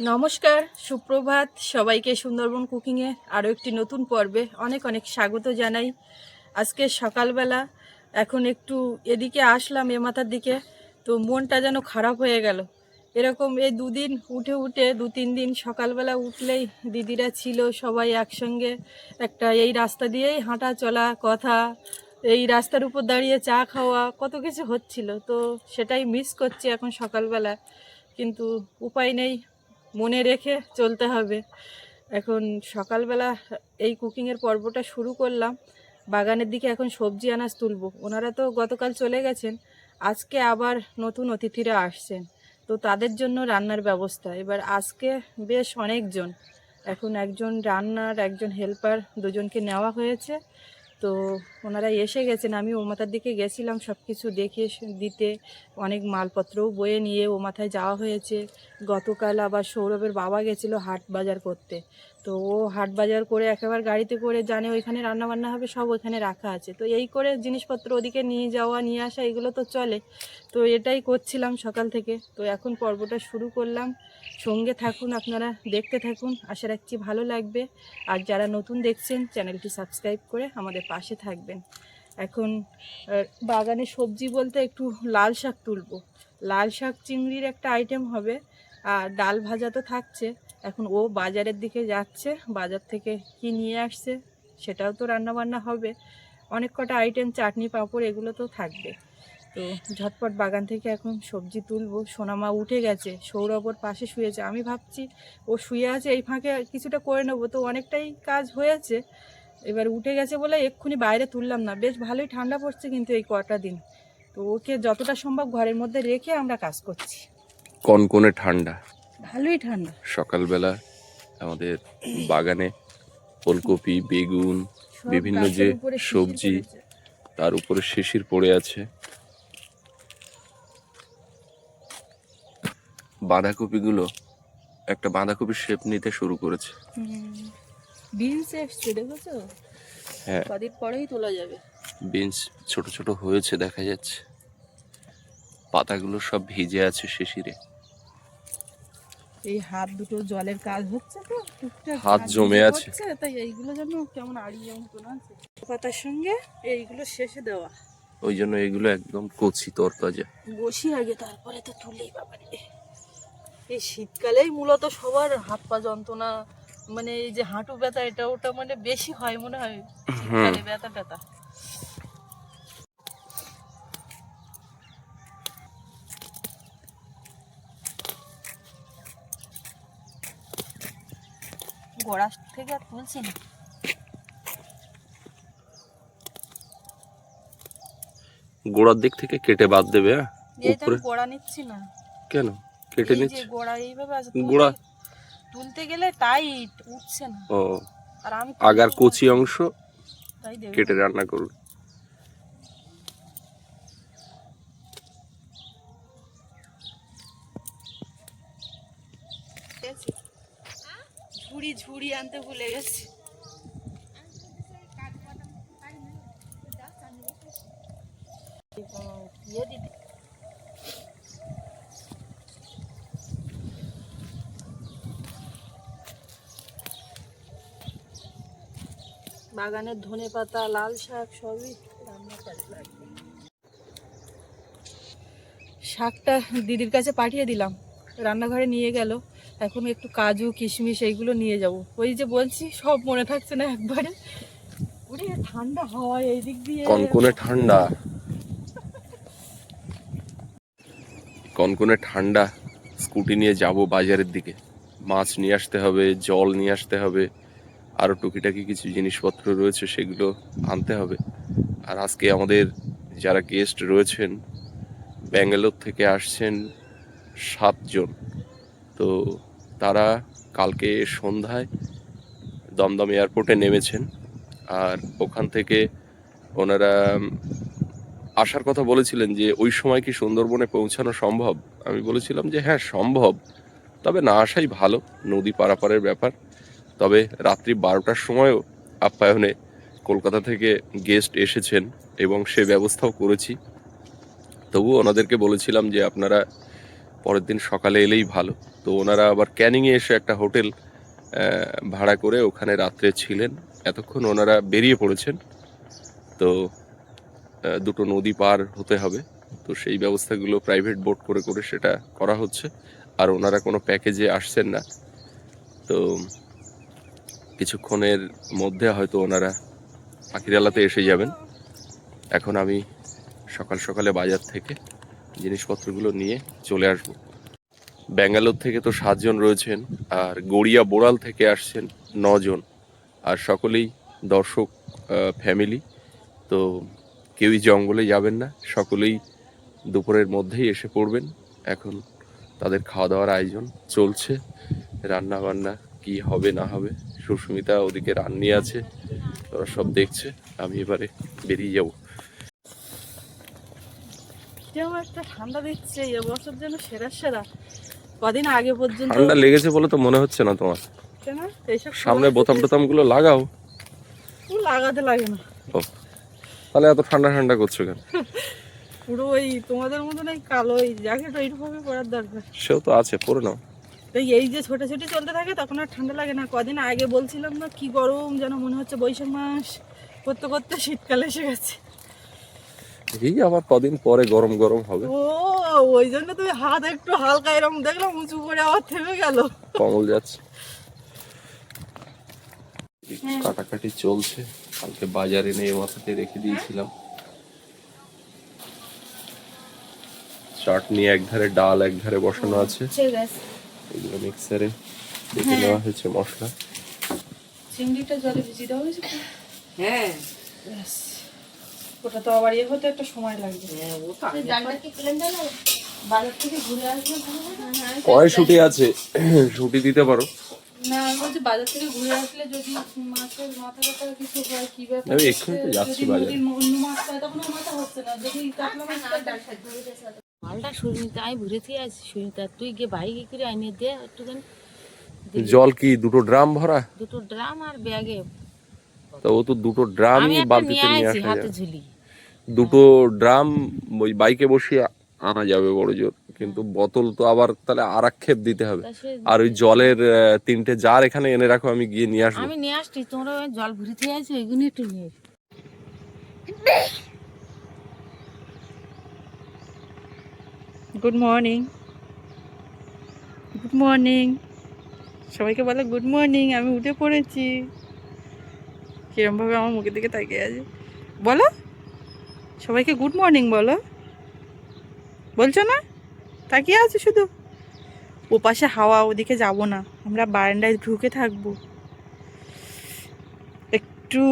নমস্কার, সুপ্রভাত সবাইকে। সুন্দরবন কুকিংয়ে আরও একটি নতুন পর্বে অনেক অনেক স্বাগত জানাই। আজকে সকালবেলা এখন একটু এদিকে আসলাম, এ মাথার দিকে, তো মনটা যেন খারাপ হয়ে গেল। এরকম এই দুদিন উঠে উঠে 2-3 দিন সকালবেলা উঠলেই দিদিরা ছিল সবাই একসঙ্গে, একটা এই রাস্তা দিয়েই হাঁটা চলা, কথা, এই রাস্তার উপর দাঁড়িয়ে চা খাওয়া, কত কিছু হচ্ছিল। তো সেটাই মিস করছি এখন সকালবেলা, কিন্তু উপায় নেই, মনে রেখে চলতে হবে। এখন সকালবেলা এই কুকিংয়ের পর্বটা শুরু করলাম। বাগানের দিকে এখন সবজি আনাজ তুলব। ওনারা তো গতকাল চলে গেছেন, আজকে আবার নতুন অতিথিরা আসছেন, তো তাদের জন্য রান্নার ব্যবস্থা। এবার আজকে বেশ অনেকজন, এখন একজন রান্নার একজন হেল্পার দুজনকে নেওয়া হয়েছে। তো ওনারা এসে গেছেন, আমি ও মাথার দিকে গেছিলাম সব কিছু দেখে দিতে, অনেক মালপত্রও বয়ে নিয়ে ও মাথায় যাওয়া হয়েছে। গতকাল আবার সৌরভের বাবা গেছিলো হাট বাজার করতে, তো ও হাট বাজার করে একেবারে গাড়িতে করে, জানে ওইখানে রান্নাবান্না হবে, সব ওইখানে রাখা আছে, তো এই করে জিনিসপত্র ওদিকে নিয়ে যাওয়া নিয়ে আসা এগুলো তো চলে। তো এটাই করছিলাম সকাল থেকে। তো এখন পর্বটা শুরু করলাম, সঙ্গে থাকুন, আপনারা দেখতে থাকুন, আশা রাখছি ভালো লাগবে। আর যারা নতুন দেখছেন চ্যানেলটি সাবস্ক্রাইব করে আমাদের পাশে থাকবেন। এখন বাগানে সবজি বলতে একটু লাল শাক তুলবো। লাল শাক চিংড়ির একটা আইটেম হবে, আর ডাল ভাজা তো থাকছে। এখন ও বাজারের দিকে যাচ্ছে, বাজার থেকে কি নিয়ে আসছে সেটাও তো রান্না বান্না হবে। অনেক কটা আইটেম, চাটনি পাঁপড় এগুলো তো থাকবে। তো ঝটপট বাগান থেকে এখন সবজি তুলবো। সোনামা উঠে গেছে, সৌরভ ওর পাশে শুয়েছে, আমি ভাবছি ও শুয়ে আছে এই ফাঁকে কিছুটা করে নেবো, তো অনেকটাই কাজ হয়েছে। এবার উঠে গেছে বলে এক্ষুনি বাইরে তুললাম না, বেশ ভালোই ঠান্ডা পড়ছে কিন্তু এই কটা দিন, তো ওকে যতটা সম্ভব ঘরের মধ্যে রেখে আমরা কাজ করছি। কনকনে ঠান্ডা, ভালোই ঠান্ডা। সকালবেলা আমাদের বাগানে ফুলকপি, বেগুন, বিভিন্ন যে সবজি, তার উপরে শিশির পড়ে আছে। বাঁধাকপিগুলো একটা বাঁধাকপির শেপ নিতে শুরু করেছে। বিনস এসছে, দেখেছো? হ্যাঁ, কদিন পরেই তোলা যাবে। বিনস ছোট ছোট হয়েছে দেখা যাচ্ছে, পাতাগুলো সব ভিজে আছে শিশিরে। এই হাত দুটো জলের কাজ হচ্ছে, তো টুকটাক হাত জমে আছে, তাই এইগুলো যেন কেমন আড়িয়ে মতন আছে পাতার সঙ্গে, এইগুলো শেষে দেওয়া, ওই জন্য এগুলো একদম কচি তরতাজা। বসি আগে তারপরে তো তুলেই। বাবারে, এই শীতকালেই মূলত সবার হাত পা যন্ত্রণা, মানে এই যে হাঁটু ব্যথা, এটা ওটা মানে বেশি হয় মনে হয় শীতকালে, ব্যথা ব্যথা। গোড়া থেকে আর তুলছি না, গোড়ার দিক থেকে কেটে বাদ দেবে। উপরে গোড়া নিচ্ছি না কেন কেটে নিচ্ছি? গোড়া এইভাবে আছে, গোড়া তুলতে গেলে টাইট উঠছে না। ও, আর আমি আগার কচি অংশ তাই দেব, কেটে রান্না করুন। ঝুড়ি ঝুড়ি আনতে ভুলে গেছি। বাগানের ধনে পাতা, লাল শাক সবই রান্না কাজে লাগবে। শাকটা দিদির কাছে পাঠিয়ে দিলাম, রান্নাঘরে নিয়ে গেল। এখন একটু কাজু কিশমিশ এইগুলো নিয়ে যাব। ওই যে বলছি সব মনে থাকছে না একবারে। ওরে ঠান্ডা হয় এই দিক দিয়ে, কনকনে ঠান্ডা, কনকনে ঠান্ডা। স্কুটি নিয়ে যাব বাজারের দিকে, মাছ নিয়ে আসতে হবে, জল নিয়ে আসতে হবে, আরও টুকিটাকি কিছু জিনিসপত্র রয়েছে সেগুলো আনতে হবে। আর আজকে আমাদের যারা গেস্ট রয়েছেন, ব্যাঙ্গালোর থেকে আসছেন 7 জন। তো তারা কালকে সন্ধ্যায় দমদম এয়ারপোর্টে নেমেছেন, আর ওখান থেকে ওনারা আসার কথা বলেছিলেন যে ওই সময় কি সুন্দরবনে পৌঁছানো সম্ভব। আমি বলেছিলাম যে হ্যাঁ সম্ভব, তবে না আসাই ভালো, নদী পারাপারের ব্যাপার। তবে রাত্রি 12টার সময়ও আপ্যায়নে কলকাতা থেকে গেস্ট এসেছেন এবং সে ব্যবস্থাও করেছি। তবুও ওনাদেরকে বলেছিলাম যে আপনারা পরের দিন সকালে এলেই ভালো। তো ওনারা আবার ক্যানিংয়ে এসে একটা হোটেল ভাড়া করে ওখানে রাত্রে ছিলেন। এতক্ষণ ওনারা বেরিয়ে পড়েছেন। তো দুটো নদী পার হতে হবে, তো সেই ব্যবস্থাগুলো প্রাইভেট বোট করে করে সেটা করা হচ্ছে। আর ওনারা কোনো প্যাকেজে আসছেন না, তো কিছুক্ষণের মধ্যে হয়তো ওনারা পাখিরালাতে এসে যাবেন। এখন আমি সকাল সকালে বাজার থেকে জিনিসপত্রগুলো নিয়ে চলে আসব। ব্যাঙ্গালোর থেকে তো 7 জন রয়েছেন, আর গড়িয়া বোড়াল থেকে আসছেন 9 জন, আর সকলেই দর্শক ফ্যামিলি। তো কেউই জঙ্গলে যাবেন না, সকলেই দুপুরের মধ্যেই এসে পড়বেন। এখন তাদের খাওয়া দাওয়ার আয়োজন চলছে, রান্না বান্না কি হবে না হবে। সুস্মিতা ওদিকে রান্নি আছে, ওরা সব দেখছে। আমি এবারে বেরিয়ে যাব। কেমন একটা ঠান্ডা দিচ্ছে এবছর, যেন সেরা সেরা। কদিন আগে পর্যন্ত ঠান্ডা লেগেছে বলে তো মনে হচ্ছে না তোমার। কেন এইসব সামনে বোতাম টোতাম গুলো লাগাও। লাগাতে লাগে না। ও, তাহলে এত ঠান্ডা ঠান্ডা করছো কেন? পুরো ওই তোমাদের মতন এই কালো এই জ্যাকেট ওইভাবে পরার দরকার। সেও তো আছে, পরে নাও। এই যে ছোটাছুটি চলতে থাকে তখন আর ঠান্ডা লাগে না। কদিন আগে বলছিলাম না কি গরম, যেন মনে হচ্ছে বৈশাখ মাস করতে করতে শীতকাল এসে গেছে। এই আবার কদিন পরে গরম গরম হবে। ও, ওই জন্য তুমি হাত একটু হালকা এরকম দেখলাম উঁচু করে আবার থেমে গেল। কমল যাচ্ছে, কাটাকাটি চলছে। কালকে বাজারে নিয়ে মাথাতে রেখে দিয়েছিলাম চাটনি, একধারে ডাল একধারে বসানো আছে। এগুলো মিক্সারে দেখে নেওয়া হয়েছে মশলা। চিংড়িটা জলে ভিজিয়ে দেওয়া হয়েছে। হ্যাঁ, ওটা তো আবার ইয়ে হতে একটা সময় লাগবে। বাজার থেকে ঘুরে আসলে ভালো হবে। কড়াইশুঁটি আছে, শুঁটি দিতে পারো। না, আমি বলছি বাজার থেকে ঘুরে আসলে যদি মাছের মাথা কাটা কিছু হয় কি ব্যাপার। আমি এক্ষুনি তো যাচ্ছি যদি বাজারে। নদীর অন্য মাছ পায় তখন আর মাথা হচ্ছে না, যদি কাতলা মাছ পায় মালটা সুস্মিতা আমি ঘুরে থেকে আছি। সুস্মিতা তুই গিয়ে বাইকে করে আইনে দে একটুখানি। জল কি 2টো ড্রাম ভরা? 2টো ড্রাম আর ব্যাগে। তো ও তো 2টো ড্রামই আমি একটা বালতিতে নিয়ে নিয়ে আসি আসা হাতে যায়। ঝুলি। 2টো ড্রাম ওই বাইকে বসিয়ে আনা যাবে বড় জোর, কিন্তু বোতল তো আবার তাহলে আরাক্ষেপ দিতে হবে। তা সে আর ওই জলের 3টে জার এখানে এনে রাখো, আমি গিয়ে নিয়ে আসবো। আমি নিয়ে আসছি, তোমরা ওই জল ভরে থেকে আছি ওইগুলো একটু নিয়ে এসো। গুড মর্নিং, গুড মর্নিং সবাইকে বলো গুড মর্নিং। আমি উঠে পড়েছি। কিরমভাবে আমার মুখের দিকে তাকিয়ে আছে বলো। সবাইকে গুড মর্নিং বলো, বলছো না? তাকিয়ে আছে শুধু। ও পাশে হাওয়া, ওদিকে যাব না, আমরা বারান্দায় ঢুকে থাকবো। একটু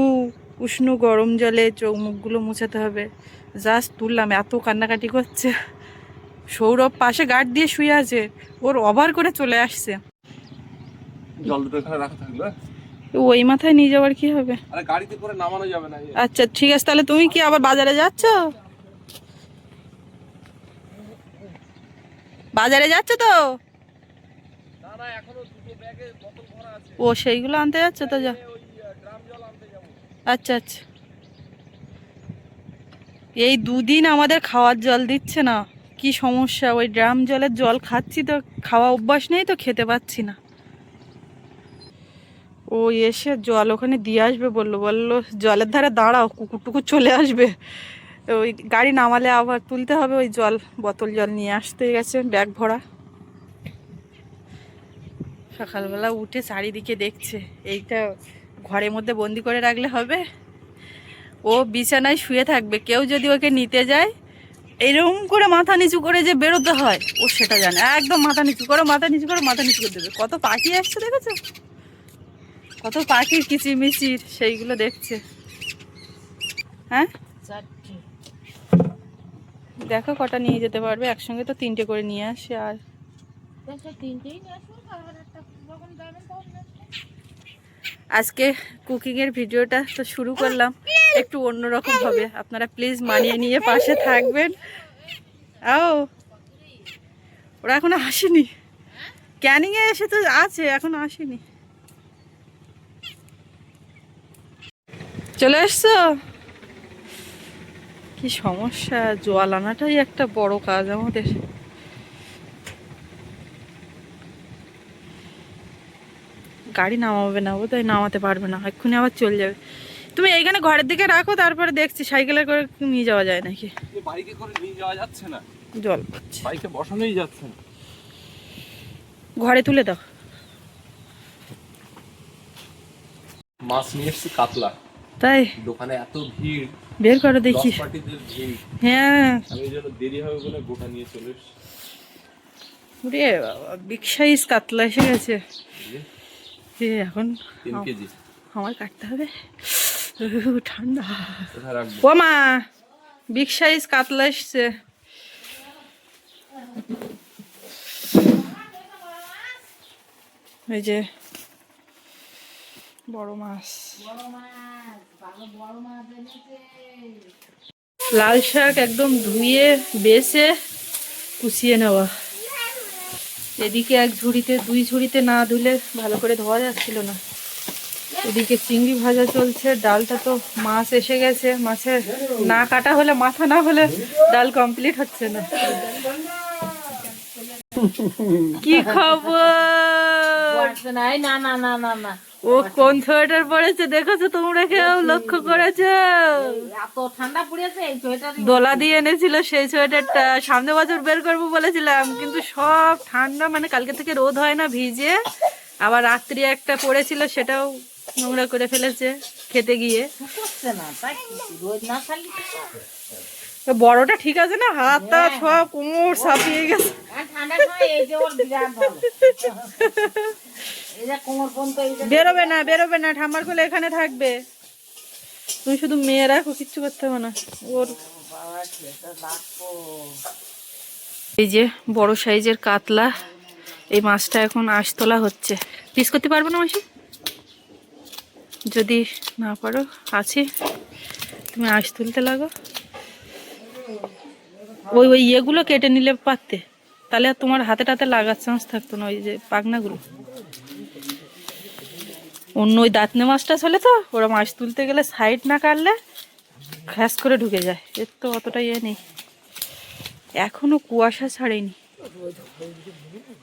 উষ্ণ গরম জলে চোখ মুখগুলো মুছাতে হবে। জাস্ট তুললাম, এত কান্নাকাটি করছে। সৌরভ পাশে গার্ড দিয়ে শুয়ে আছে, ওর ওভার করে চলে আসছে। জল দুটো এখানে রাখা থাকলো। ওই মাথায় নিয়ে যাওয়ার কি হবে? আরে গাড়িতে করে নামানো যাবে না। আচ্ছা ঠিক আছে, তাহলে তুমি কি আবার বাজারে যাচ্ছ? বাজারে যাচ্ছ তো? না না, এখনো 2টো ব্যাগে বোতল ভরা আছে। ও সেইগুলো আনতে যাচ্ছ তো? যা, ওই ড্রাম জল আনতে যাব। আচ্ছা আচ্ছা। এই 2 দিন আমাদের খাওয়ার জল দিচ্ছে না, কি সমস্যা। ওই ড্রাম জলের জল খাচ্ছি তো, খাওয়া অভ্যাস নেই তো খেতে পাচ্ছি না। ও এসে জল ওখানে দিয়ে আসবে বললো, জলের ধারে দাঁড়াও, কুকুর টুকুর চলে আসবে। ওই গাড়ি নামালে আবার তুলতে হবে ওই জল, বোতল জল নিয়ে আসতে গেছে ব্যাগ ভরা। সকালবেলা উঠে চারিদিকে দেখছে। এইটা ঘরের মধ্যে বন্দি করে রাখলে হবে? ও বিছানায় শুয়ে থাকবে, কেউ যদি ওকে নিতে যায় এইরকম করে মাথা নিচু করে যে বেরোতে হয় ও সেটা জানে। একদম মাথা নিচু করো, মাথা নিচু করো, মাথা নিচু করে দেবে। কত পাখি আসছে দেখেছো, কত পাখির কিচিরমিচির, সেইগুলো দেখছে। হ্যাঁ, 4টে। দেখো কটা নিয়ে যেতে পারবে। একসঙ্গে তো 3টে করে নিয়ে আসে। আর তা সে 3টেই নিয়ে আসবো, তারপর একটা যখন যাবেন তখন নিয়ে আসবো। আজকে কুকিংয়ের ভিডিওটা তো শুরু করলাম একটু অন্যরকম হবে, আপনারা প্লিজ মানিয়ে নিয়ে পাশে থাকবেন। ও, ওরা এখনো আসেনি, ক্যানিংয়ে এসে তো আছে, এখনো আসেনি। চলে এসছো? কি সমস্যা, জল আনাটাই একটা বড় কাজ আমাদের। গাড়ি নামাবে না, ও তাই নামাতে পারবে না, এক্ষুনি আবার চলে যাবে। তুমি এইখানে ঘরের দিকে রাখো, তারপরে দেখছি সাইকেলে করে নিয়ে যাওয়া যায় নাকি। বাইকে করে নিয়ে যাওয়া যাচ্ছে না, জল পড়ছে, বাইকে বসানোই যাচ্ছে না। ঘরে তুলে দাও। মাছ নিয়ে এসেছি কাতলা, তাই দোকানে এত ভিড়, বের করো দেখি। পার্টিদের ভিড়, হ্যাঁ, আমি যেন দেরি হবে বলে গোটা নিয়ে চলে এসেছি। ওরে বাবা, বিগ সাইজ কাতলা এসে গেছে। এখন 3 কেজি। আমার কাটতে হবে, ঠান্ডা। কোথায় রাখবো? ও মা, বিগ সাইজ কাতলা এসছে। এই যে বড় মাছ, লাল শাক একদম ধুয়ে বেছে কুচিয়ে নেওয়া। এদিকে এক ঝুড়িতে, 2 ঝুড়িতে না ধুলে ভালো করে ধোয়া যাচ্ছিল না। এদিকে চিংড়ি ভাজা চলছে, ডালটা তো মাছ এসে গেছে, মাছের না কাটা হলে, মাথা না হলে ডাল কমপ্লিট হচ্ছে না। কি খবর? না না না না না, ও কোন সোয়েটার পরেছে দেখেছো তোমরা, কেউ লক্ষ্য করেছো? এত ঠান্ডা পড়েছে এই সোয়েটার। দোলা দিয়ে এনেছিল সেই সোয়েটারটা, সামনে বছর বের করবো বলেছিলাম, কিন্তু সব ঠান্ডা, মানে কালকে থেকে রোদ হয় না, ভিজে। আবার রাত্রি একটা পড়েছিল, সেটাও নোংরা করে ফেলেছে খেতে গিয়ে। শুকোচ্ছে না, তাই রোদ না ছাড়লে তো বড়টা ঠিক আছে না, হাতটা সব কোমর ছাপিয়ে গেছে। ঠান্ডার সময় এই যে ওর বিরাট ভালো, এই যে কোমর পর্যন্ত এই যে বেরোবে না, বেরোবে না, ঠাম্মার কোলে এখানে থাকবে। তুমি শুধু মেয়ে রাখো, কিচ্ছু করতে হবে না ওর। বাবা সেটা রাখো। এই যে বড় সাইজের কাতলা, এই মাছটা এখন আঁশ তোলা হচ্ছে। পিস করতে পারবো না মাসি? যদি না পারো, আছে, তুমি আঁশ তুলতে লাগো। ওই ওই ইয়েগুলো কেটে নিলে পারতে, তাহলে আর তোমার হাতে টাতে লাগার চান্স থাকতো না, ওই যে পাখনাগুলো। অন্য ওই দাঁতনে মাছটা হলে তো ওরা মাছ তুলতে গেলে সাইড না কাটলে খ্যাস করে ঢুকে যায়, এর তো অতটা ইয়ে নেই। এখনো কুয়াশা ছাড়েনি,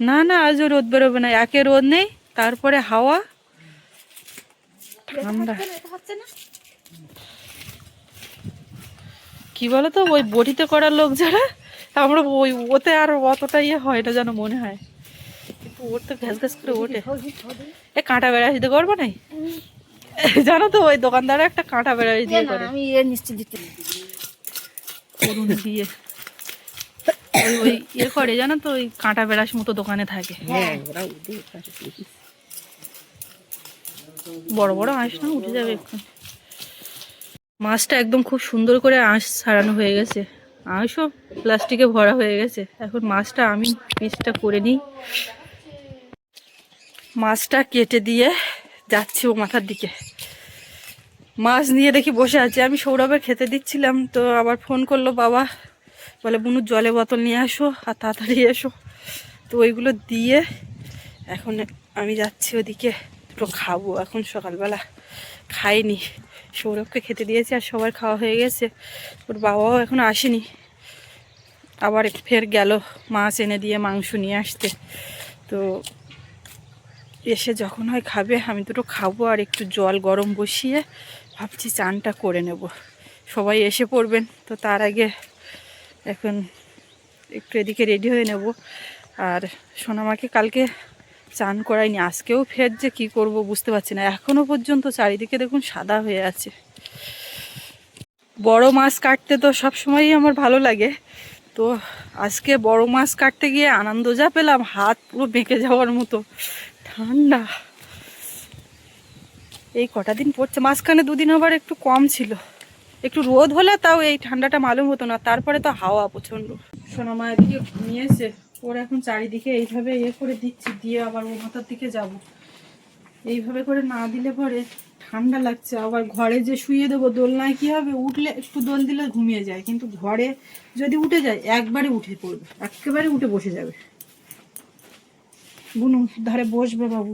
না না আজও রোদ বেরোবে না, একে রোদ নেই, তারপরে হাওয়া, ঠান্ডা। কি বলতো, ওই বটিতে করার লোক যারা, আমরা ওই ওতে আর অতটা ইয়ে হয় না যেন মনে হয়, কিন্তু ওর তো ঘ্যাস ঘ্যাস করে ওঠে। এ কাঁটা বেড়াস দিতে করবো নাই, জানো তো ওই দোকানদার একটা কাঁটা বেড়াস দিয়ে করে, আমি এ নিশ্চিত দিতে করুন দিয়ে ওই ওই ইয়ে করে, জানো তো ওই কাঁটা বেড়াস মতো দোকানে থাকে। বড় বড় আঁশ না, উঠে যাবে এখন। মাছটা একদম খুব সুন্দর করে আঁশ ছাড়ানো হয়ে গেছে, আঁশও প্লাস্টিকে ভরা হয়ে গেছে। এখন মাছটা আমি পিসটা করে নিই, মাছটা কেটে দিয়ে যাচ্ছি ও মাথার দিকে। মাছ নিয়ে দেখি বসে আছে, আমি সৌরভের খেতে দিচ্ছিলাম, তো আবার ফোন করলো বাবা, বলে বুনুর জলে বোতল নিয়ে আসো আর তাড়াতাড়ি এসো। তো ওইগুলো দিয়ে এখন আমি যাচ্ছি ওদিকে, দুটো খাবো। এখন সকালবেলা খাইনি, সৌরভকে খেতে দিয়েছি আর সবার খাওয়া হয়ে গেছে, ওর বাবাও এখন আসেনি, আবার ফের গেল মাছ এনে দিয়ে মাংস নিয়ে আসতে। তো এসে যখন হয় খাবে, আমি দুটো খাবো আর একটু জল গরম বসিয়ে ভাবছি চানটা করে নেব। সবাই এসে পড়বেন, তো তার আগে এখন একটু এদিকে রেডি হয়ে নেব। আর সোনামাকে কালকে চান করাইনি, আজকেও ফের যে কী করবো বুঝতে পারছি না, এখনও পর্যন্ত চারিদিকে দেখুন সাদা হয়ে আছে। বড় মাছ কাটতে তো সবসময়ই আমার ভালো লাগে, তো আজকে বড় মাছ কাটতে গিয়ে আনন্দ যা পেলাম, হাত পুরো বেঁকে যাওয়ার মতো ঠান্ডা। এই কটা দিন পড়ছে, মাঝখানে 2 দিন আবার একটু কম ছিল, একটু রোদ হলে তাও এই ঠান্ডাটা মালুম হতো না, তারপরে তো হাওয়া প্রচণ্ড। সোনামা এদিকে ঘুমিয়েছে, ওর এখন চারিদিকে এইভাবে ইয়ে করে দিচ্ছি, দিয়ে আবার ও মাথার দিকে যাব। এইভাবে করে না দিলে পরে ঠান্ডা লাগছে। আবার ঘরে যে শুয়ে দেবো দোলনায় কি হবে, উঠলে একটু দোল দিলে ঘুমিয়ে যায়, কিন্তু ঘরে যদি উঠে যায় একবারে উঠে পড়বে, একেবারে উঠে বসে যাবে। বুনু ধারে বসবে বাবু।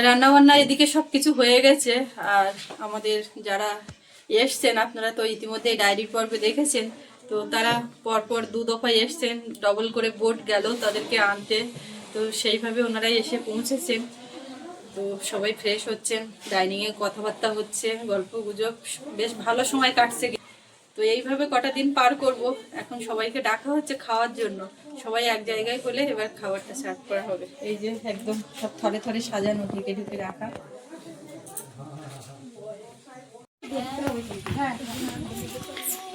রান্না বান্না এদিকে সব কিছু হয়ে গেছে, আর আমাদের যারা এসছেন আপনারা তো ইতিমধ্যে ডায়েরির পর্বে দেখেছেন, তো তারা পরপর 2 দফায় এসছেন, ডবল করে বোট গেল তাদেরকে আনতে। তো সেইভাবে ওনারাই এসে পৌঁছেছেন। তো সবাই ফ্রেশ হচ্ছেন, ডাইনিংয়ে কথাবার্তা হচ্ছে, গল্প গুজব, বেশ ভালো সময় কাটছে। তো এইভাবে কটা দিন পার করব। এখন সবাইকে ডাকা হচ্ছে খাওয়ার জন্য, সবাই এক জায়গায় হলে এবার খাবারটা সার্ভ করা হবে। এই যে একদম সব থরে থরে সাজানো, ঢেকে ঢুকে রাখা।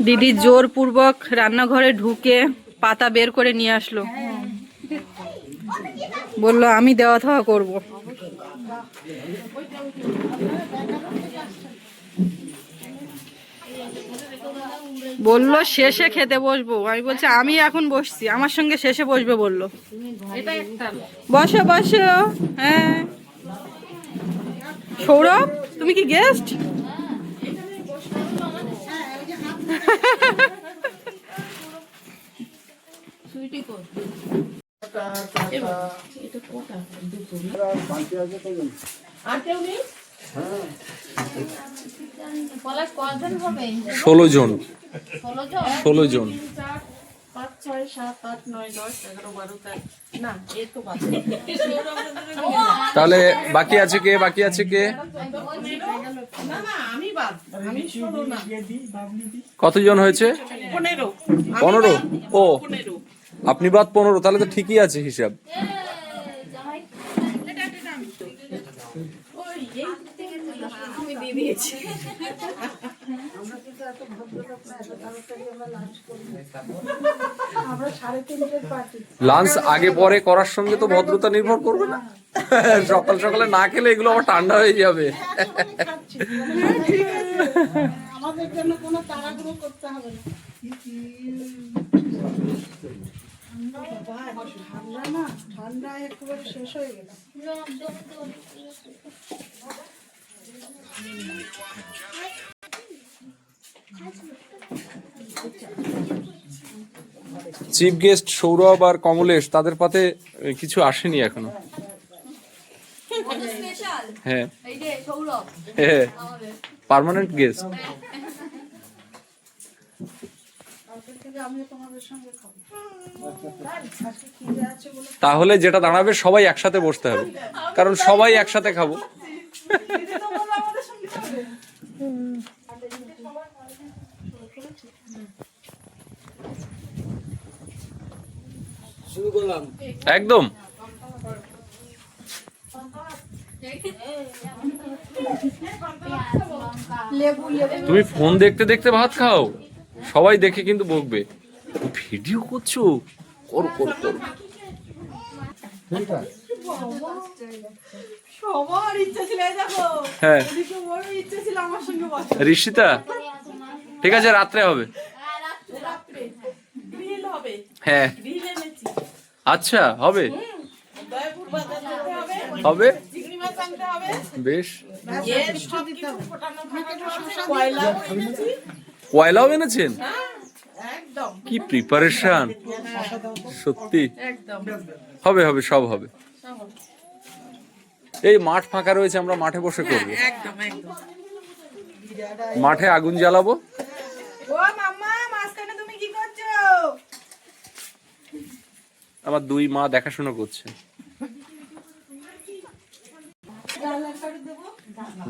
দিদি জোরপূর্বক রান্নাঘরে ঢুকে পাতা বের করে নিয়ে আসলো, বললো আমি দেওয়া থাওয়া করবো। বললো শেষে খেতে বসবো, আমি বলছি আমি এখন বসছি, আমার সঙ্গে শেষে বসবে বললো। বসো বসো। হ্যাঁ সৌরভ, তুমি কি গেস্ট? পলাশ কজন হবে? 16 জন। 16 জন। 5, 6, 7, 8, 9, 10, 11, 12 না, এই তো বাদ। তাহলে বাকি আছে কে? বাকি আছে কে? না না, আমি বাদ, আমি 16 না। কতজন হয়েছে? 15। 15? ও 15। আপনি বাদ 15, তাহলে তো ঠিকই আছে হিসাব। আমি দিয়ে দিয়েছি। লাঞ্চ আগে পরে করার সঙ্গে তো ভদ্রতা নির্ভর করবে না। সকাল সকালে না খেলে এগুলো আবার ঠান্ডা হয়ে যাবে। আমাদের জন্য কোনো তাড়াহুড়ো করতে হবে না। ঠান্ডা না, ঠান্ডা একেবারে শেষ হয়ে গেল। চিফ গেস্ট সৌরভ আর কমলেশ, তাদের পাতে কিছু আসেনি এখনো। হ্যাঁ হ্যাঁ, পার্মানেন্ট গেস্ট। তাহলে যেটা দাঁড়াবে সবাই একসাথে বসতে হবে, কারণ সবাই একসাথে খাবো। একদম। তুমি ফোন দেখতে দেখতে ভাত খাও, সবাই দেখে কিন্তু বকবে। ভিডিও করছো, করো করো করো। সবার ইচ্ছা ছিল, দেখো হ্যাঁ এদিকে ওর ইচ্ছা ছিল আমার সঙ্গে বসা। ঋষিতা, ঠিক আছে রাত্রে হবে। গ্রিল হবে, হ্যাঁ গ্রিল এনেছি। আচ্ছা হবে দয়াপুর বাজার যেতে হবে, হবে, চিংড়ি মাছ আনতে হবে, বেশ। এর সব কিছু ফোটানো থাকানো আছে, কয়লাও এনেছি। কয়লাও এনেছেন? একদম কি প্রিপারেশন, সত্যি একদম হবে হবে, সব হবে। এই মাঠ ফাঁকা রয়েছে, আমরা মাঠে বসে করবো। একদম একদম। মাঠে আগুন জ্বালাবো। ও মাম্মা, মাঝখানে তুমি কি করছো? আমার দুই মা দেখাশোনা করছে।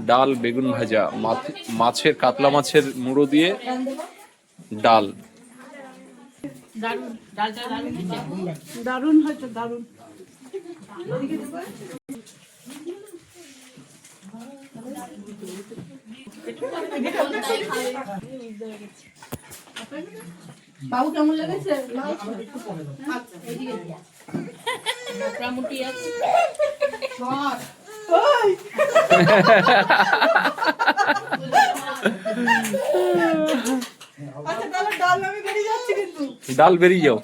ডাল, বেগুন ভাজা, মাছের, কাতলা মাছের মুড়ো দিয়ে ডাল। দারুণ হয়েছে, দারুণ। বাবু কেমন লেগেছে? মোটামুটি আছে। আচ্ছা তাহলে ডাল আমি বেরিয়ে যাচ্ছি কিন্তু। ডাল বেরিয়ে যাও।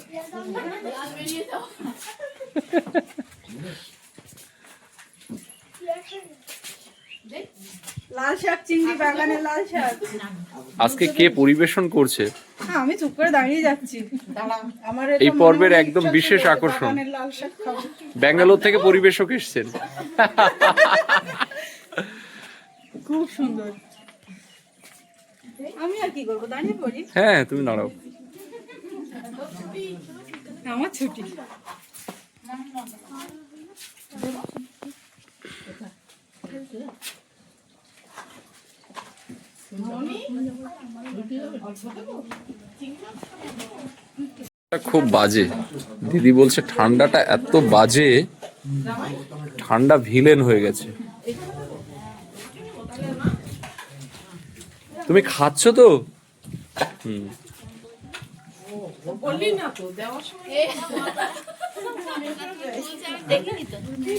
লাল শাক, চিংড়ি, বাগানের লাল শাক। আজকে কে পরিবেশন করছে? হ্যাঁ, আমি চুপ করে দাঁড়িয়ে যাচ্ছি। আমার এটা এই মনে পর্বের মনে একদম ইচ্ছা বিশেষ ছিল যে আকর্ষণ। বাগানের লাল শাক খাবো। ব্যাঙ্গালোর থেকে পরিবেশক এসছেন। খুব সুন্দর। আমি আর কি করবো, দাঁড়িয়ে পড়ি। হ্যাঁ তুমি দাঁড়াও। আমার ছুটি। খুব বাজে, দিদি বলছে ঠান্ডাটা এত বাজে, ঠান্ডা ভিলেন হয়ে গেছে। তুমি খাচ্ছ তো?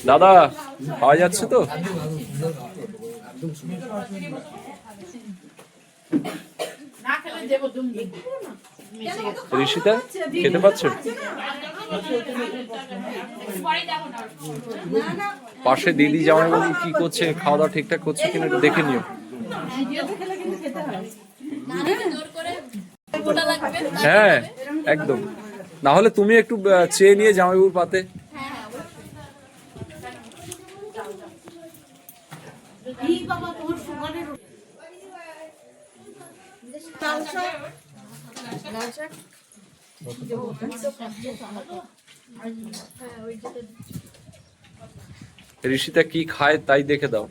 দাদা পাওয়া যাচ্ছে তো? ঋষিতা খেতে পাচ্ছ? পাশে দিদি জামাইবাবু কি করছে, খাওয়া দাওয়া ঠিকঠাক করছে কিনা একটু দেখে নিও। হ্যাঁ একদম, না হলে তুমি একটু চেয়ে নিয়ে জামাইবাবুর পাতে। ঋষিতা কি খায় তাই দেখে দাও।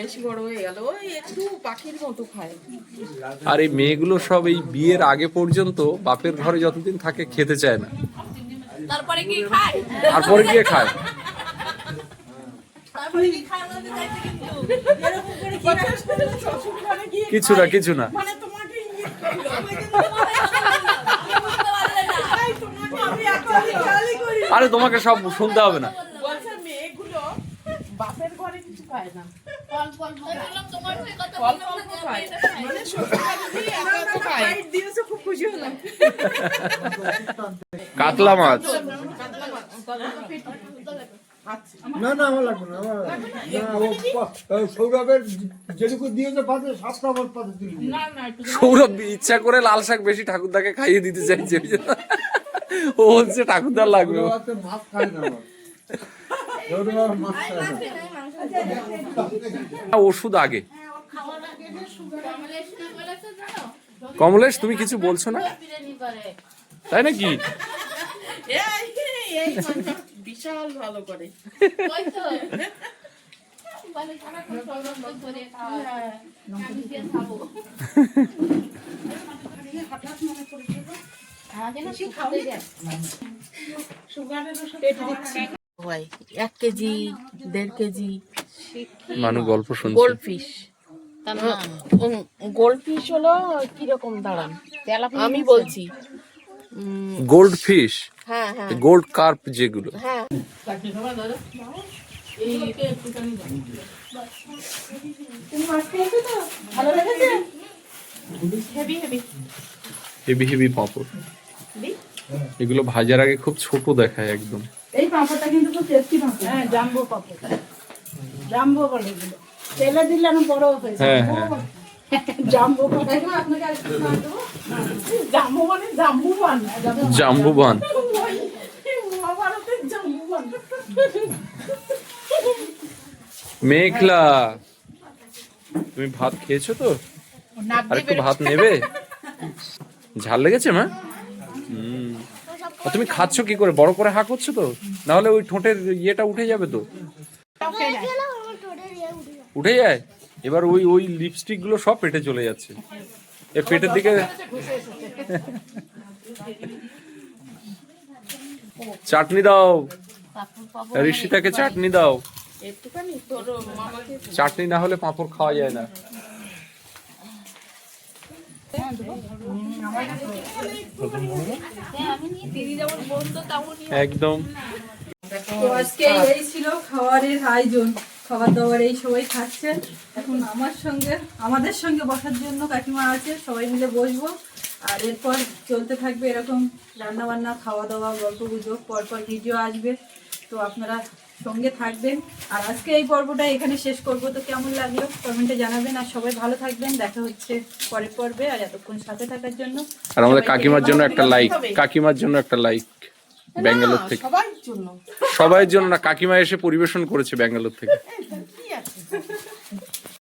বেশি বড় হয়ে গেল, ওই একটু পাখির মতো খায়। আর এই মেয়েগুলো সব এই বিয়ের আগে পর্যন্ত বাপের ঘরে যতদিন থাকে খেতে চায় না, তারপরে গিয়ে খায়। কিছু না আরে তোমাকে সব শুনতে হবে না। মেয়েগুলো বাপের ঘরে কিছু খায় না, খুব খুশি হলাম। কাতলা মাছ না আমার লাগবে না, সৌরভের যেটুকু দিয়েছে পাতে সাতটা আমার পাতে তুলে দিই। সৌরভ ইচ্ছা করে লাল শাক বেশি ঠাকুরদাকে খাইয়ে দিতে চাইছে, ও বলছে ঠাকুরদার লাগবে। মাছ খায় না, সৌরভ মাছ খায় না। ওষুধ আগে। কমলেশ তুমি কিছু বলছো না, তাই নাকি? বিশাল ভালো করে। হয় 1 কেজি 1.5 কেজি মানু গল্প শুনছে। গোল্ড ফিশ, গোল্ড ফিশ হলো কিরকম দাঁড়ান আমি বলছি। গোল্ড ফিশ, হ্যাঁ গোল্ড কার্প যেগুলো। হ্যাঁ ভালো লেগেছে, হেভি হেভি পাঁপড়, এগুলো ভাজার আগে খুব ছোট দেখায় একদম। এই পাঁপড়টা কিন্তু খুব টেস্টি পাঁপড়। হ্যাঁ, জাম্বো পাঁপড়, জাম্বো বলে এগুলো। তেলে দিলে না বড় হয়ে যায়। হ্যাঁ জাম্বো পাঁপড় আপনাকে আরেকটু খাওয়া দেবো। জাম্বো মানে জাম্বুবান। জাম্বুবান। মহাভারতের জাম্বুবান। মেঘলা তুমি ভাত খেয়েছো তো? আর একটু ভাত নেবে? ঝাল লেগেছে মা? তুমি খাচ্ছ কি করে? বড় করে হা করছো তো, না হলে ওই ঠোঁটের ইয়েটা উঠে যাবে তো। উঠে যায়? এবার ওই লিপস্টিক গুলো সব পেটে চলে যাচ্ছে, এ পেটের দিকে। চাটনি দাও ঋষিতাকে, চাটনি দাও। চাটনি না হলে পাঁপড় খাওয়া যায় না। একদম। তো আজকে এই ছিল খাবারের আয়োজন, খাবার দাবার এই সবাই খাচ্ছে। এখন আমাদের সঙ্গে বসার জন্য কাকিমা আছে, সবাই মিলে বসবো। আর এরপর চলতে থাকবে এরকম রান্না বান্না, খাওয়া দাওয়া, গল্প গুজব, পরপর ভিডিও আসবে, তো আপনারা সঙ্গে থাকবেন। আর আজকে এই পর্বটা এখানে শেষ করব, তো কেমন লাগলো কমেন্টে জানাবেন। আর সবাই ভালো থাকবেন, দেখা হচ্ছে পরের পর্বে। আর এতক্ষণ সাথে থাকার জন্য আর আমাদের কাকিমার জন্য একটা লাইক, কাকিমার জন্য একটা লাইক ব্যাঙ্গালোর থেকে। সবার জন্য না, কাকিমা এসে পরিবেশন করেছে ব্যাঙ্গালোর থেকে।